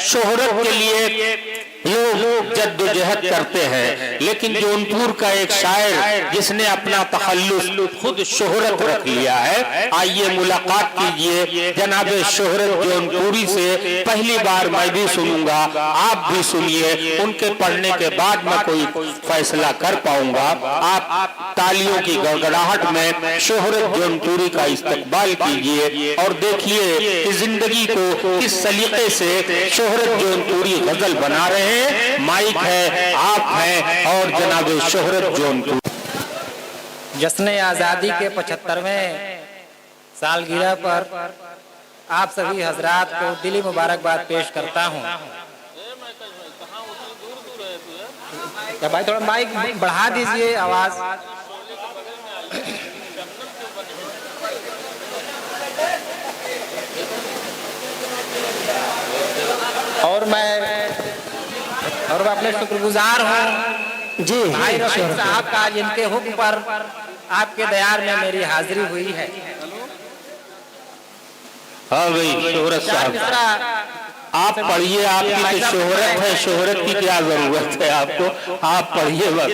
शोहरत के लिए लोग जद्दोजहद करते हैं, लेकिन जौनपुर का एक शायर जिसने अपना तखल्लुस खुद शोहरत रख लिया है, आइए मुलाकात कीजिए जनाब शोहरत जौनपुरी से। पहली बार मैं भी सुनूंगा, आप भी सुनिए, उनके पढ़ने के बाद मैं कोई फैसला कर पाऊंगा। आप तालियों की गड़गड़ाहट में शोहरत जौनपुरी का इस्तकबाल कीजिए और देखिए कि जिंदगी को किस सलीके से शोहरत जौनपुरी गजल बना रहे हैं। माइक है, आप हैं और जनाब शोहरत जौनपुरी। जश्न आज़ादी के 75वें सालगिरह पर आप सभी हजरात को दिली मुबारकबाद पेश करता हूँ। क्या भाई थोड़ा माइक बढ़ा दीजिए आवाज। और मैं अपने शुक्रगुजार हूँ जी भाई रफीक साहब का, जिनके हुक्म पर आपके दयार में मेरी हाजिरी हुई है। हाँ भाई शोहरत साहब, आप पढ़िए, आपकी तो शोहरत है, शोहरत की क्या जरूरत है आपको, आप पढ़िए बस।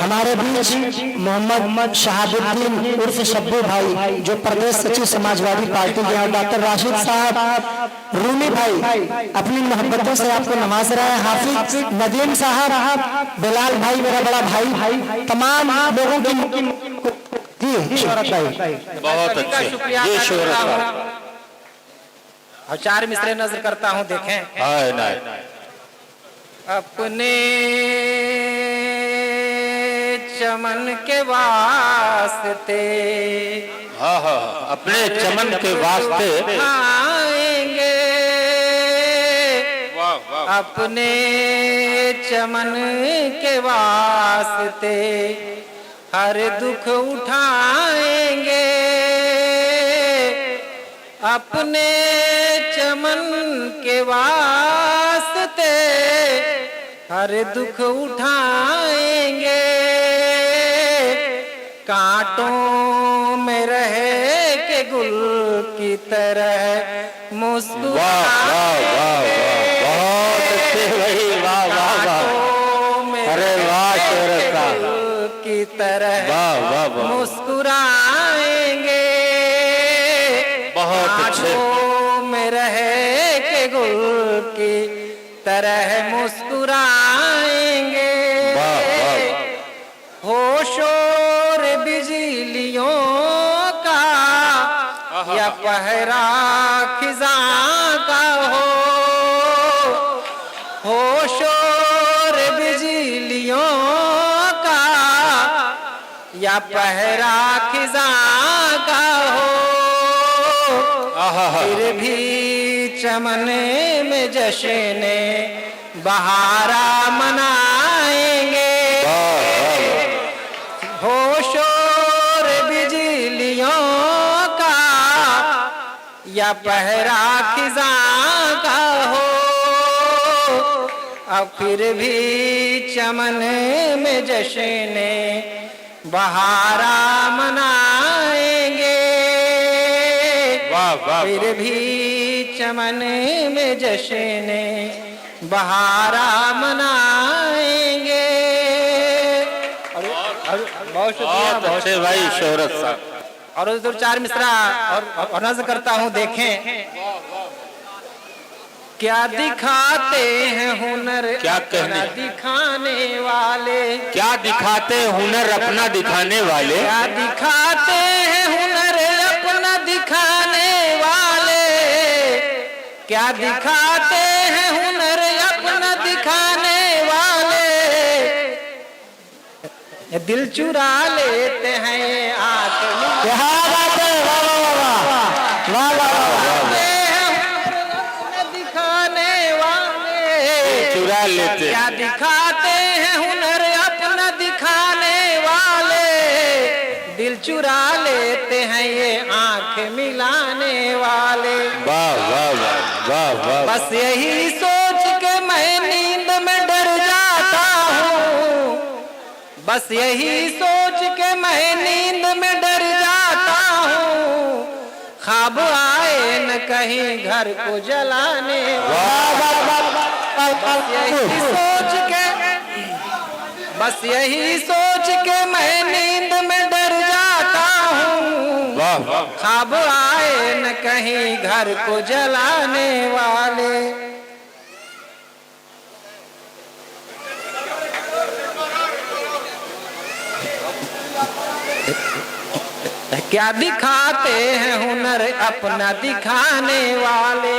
हमारे बीच मोहम्मद शहाबुद्दीन उर्फ शब्बू भाई, जो प्रदेश सचिव समाजवादी पार्टी के हैं, डॉक्टर राशिद साहब, रूमी भाई अपनी मोहब्बतों से आपको नवाज रहे हैं, हाफिज नदीम साहब, बिलाल भाई मेरा बड़ा भाई, तमाम लोगों की जी शोहरत भाई बहुत अच्छे, ये शोहरत। और 4 मिसरे नजर करता हूँ, देखें। अपने चमन के वास्ते, हाँ हाँ, अपने चमन के वास्ते आएंगे, अपने चमन के वास्ते हर दुख उठाएंगे, अपने चमन के वास्ते हर दुख उठाएंगे, कांटों में रहे के गुल की तरह मुस्कुराएंगे, बहुत अच्छे भाई, वाह वाह वाह, अरे वाह शोहरत साहब की तरह मुस्कुराएंगे, बहुत अच्छे में रहे के गुल की तरह मुस्कुराएंगे, हो शोर बिजलियों का या पहरा खिज़ां का, हो शोर बिजलियों का या पहरा खिज़ां का हो, फिर भी चमन में जश्न बहारा मनाएंगे, हो शोर बिजलियों का या पहरा खिज़ां का हो, अब फिर भी चमन में जश्न बहारा मनाएंगे, फिर भी चमन में जश्न बहारा मनाएंगे। बहुत शुक्रिया, बहुत अच्छे भाई शोहरत साहब। और उधर 4 मिसरा और नज़र करता हूँ, देखें। क्या दिखाते हैं हुनर क्या कहने दिखाने वाले, क्या दिखाते हैं हुनर अपना दिखाने वाले, क्या दिखाते हैं हुनर अपना दिखाने वाले, क्या दिखाते हैं हुनर अपना दिखाने वाले, दिल चुरा लेते हैं आंख दिखाने वाले, चुरा लेते, क्या दिखाते हैं हुनर अपना दिखाने वाले, दिल चुरा लेते हैं ये आंख मिलाने वाले। वाह वाह वाह वाह वाह, बस यही सोच के मैं नींद में डर जाता हूँ, बस यही सोच के मैं नींद में डर जाता हूँ, ख्वाब आए न कहीं घर को जलाने बस यही सोच के मैं नींद में डर जाता हूँ। ख्वाब आए न कहीं घर को जलाने वाले। क्या दिखाते हैं हुनर अपना दिखाने वाले,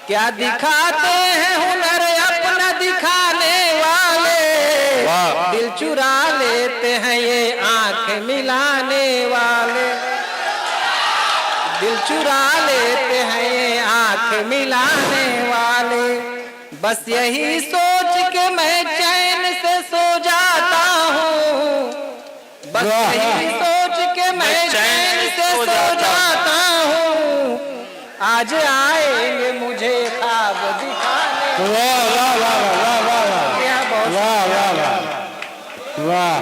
क्या दिखाते हैं हुनर अपना दिखाने वाले। दिल चुरा लेते हैं ये आंख मिलाने वाले, दिल चुरा लेते हैं ये आंख मिलाने वाले। बस यही सोच के मैं चैन से सो जाता हूँ, बस यही सोच के मैं चैन से सो जाता हूँ। आज आएंगे मुझे ख्वाब दिखाने। वाह वाह वाह वाह वाह वाह वाह,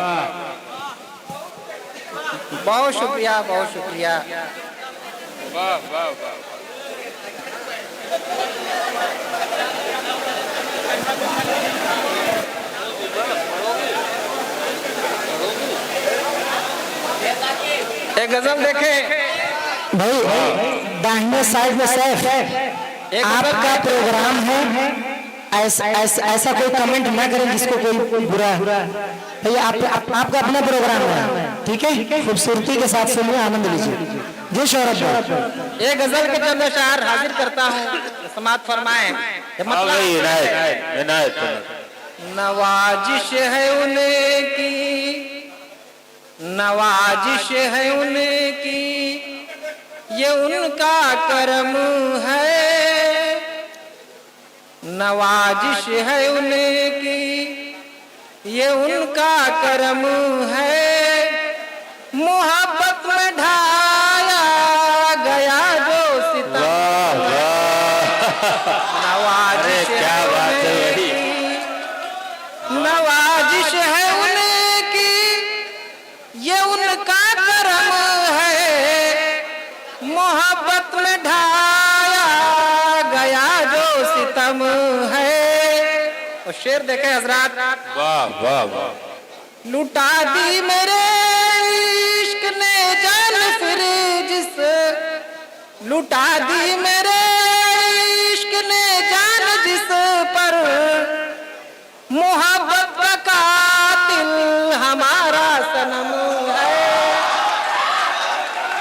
बहुत शुक्रिया, बहुत शुक्रिया। वाह वाह वाह। एक गजल देखे भाई, दाहिने साइड में सैफ, आपका प्रोग्राम है, ऐसा कोई कमेंट ना करें जिसको कोई बुरा भैया। आपका अपना प्रोग्राम है, ठीक है, खूबसूरती के साथ सुनिए, आनंद लीजिए। जी शौरभ भाई, एक गजल के चंद अशआर हाजिर करता हूँ, समात फरमाएं। नवाजिश है उनकी, नवाजिश है उनकी, ये उनका करम है। नवाजिश है उनकी, ये उनका करम है। मोहब्बत में ढाया गया जो सितम, नवाजिश है उनकी, नवाजिश है उनकी, ये उनका करम है। मोहब्बत में ढाया गया जो सितम है। और शेर देखे हजरात, वाह वाह वाह। लुटा दी मेरे इश्क ने जान फिर जिस, लुटा दी मेरे इश्क ने जान जिस पर। मोहब्बत का कातिल हमारा सनम है।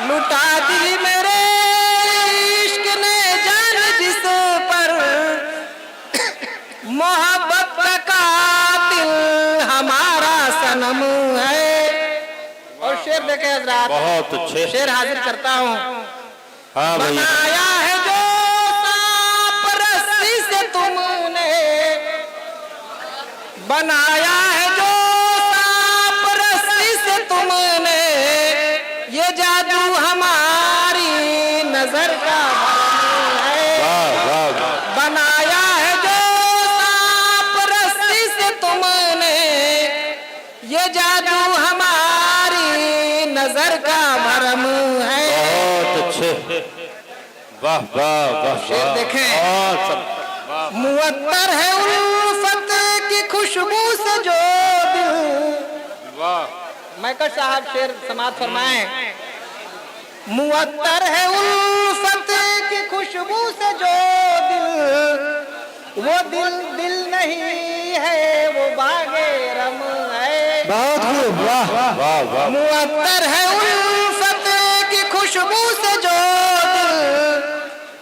लुटा दी मेरे इश्क ने जान जिस पर। मोहब्बत का कातिल हमारा सनम है। और शेर देखे हजरात, बहुत अच्छे शेर हाजिर करता हूँ। हाँ भैया। बनाया है जो सांप रस्सी से तुमने, बनाया है जो सांप रस्सी से तुमने। ये जादू हमारी नजर का भरम है। वाह वाह वाह। बनाया है जो सांप रस्सी से तुमने। ये जादू हमारी नजर का भरम है। बहुत अच्छे, वाह वाह वाह। शेर देखें, और सब मुअत्तर है उल्फत की खुशबू से जो दिल। वाह। मैकर साहब शेर समात फरमाएं। मुअत्तर है उल्फत की खुशबू से जो दिल, वो दिल दिल नहीं है, वो बागे रम है। बहुत खूब, वाह वाह वाह। मुअत्तर है उल्फत की खुशबू से जो दिल,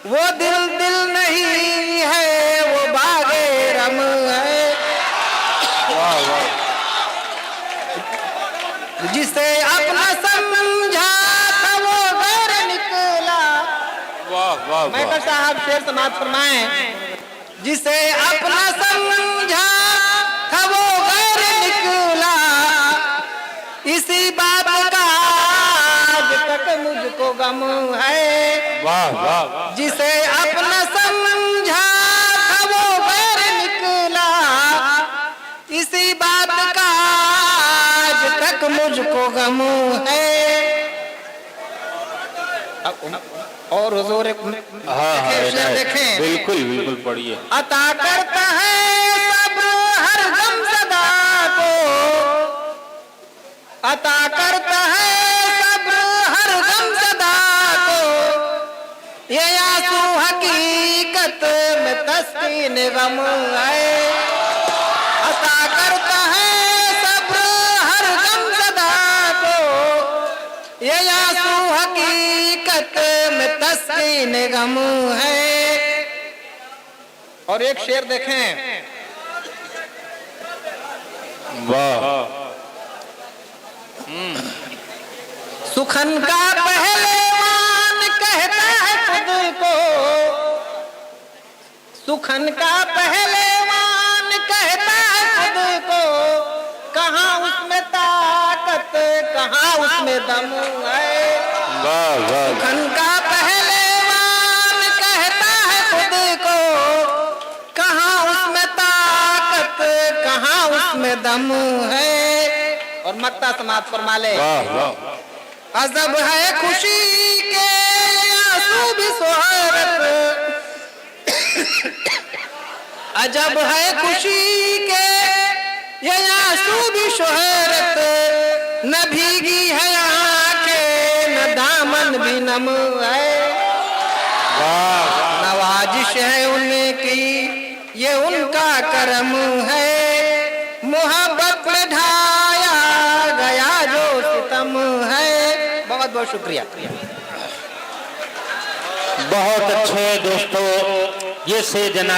वो दिल दिल नहीं है, वो बागे रम है। वाह वाह। जिसे अपना समझा था वो गैर निकला। वाह वाह मैकर साहब शेर समात फरमाएं। जिसे अपना समझा था वो गैर निकला। इसी बात का आज तक मुझको गम है। वाह वाह। जिसे अपना समझा था वो गैर निकला। इसी बात का आज तक मुझको गम है। अब और हुजूर देखें, बिल्कुल बिल्कुल पढ़िए। अता करता है सब्र हर गम सदा को, अता करता है सब्र हर गम सदा को, ये आंसू हकीकत में तस्कीन गम है। अता करता है सब्र हर गम सदा को, ये आंसू हकीकत में तस्कीन गम है। और एक शेर देखें, वाह। सुखन का पहलवान कहता है खुद को, सुखन का पहलवान कहता है खुद को, कहाँ उसमें ताकत कहाँ उसमें दम है। वाह वाह। सुखन का पहलवान कहता है खुद को, कहाँ उसमें ताकत कहाँ उसमें दम है। और मक्ता समाप्त फरमा ले, वाह वाह। अजब है खुशी के आंसू भी शोहरत, अजब है खुशी के ये आंसू भी शोहरत, न भीगी है आंखें न दामन भी नम है। नवाजिश है उनकी ये उनका करम है, मोहब्बत में ढाया गया जो सितम है। बहुत बहुत शुक्रिया। बहुत अच्छे दोस्तों, ये से जनाब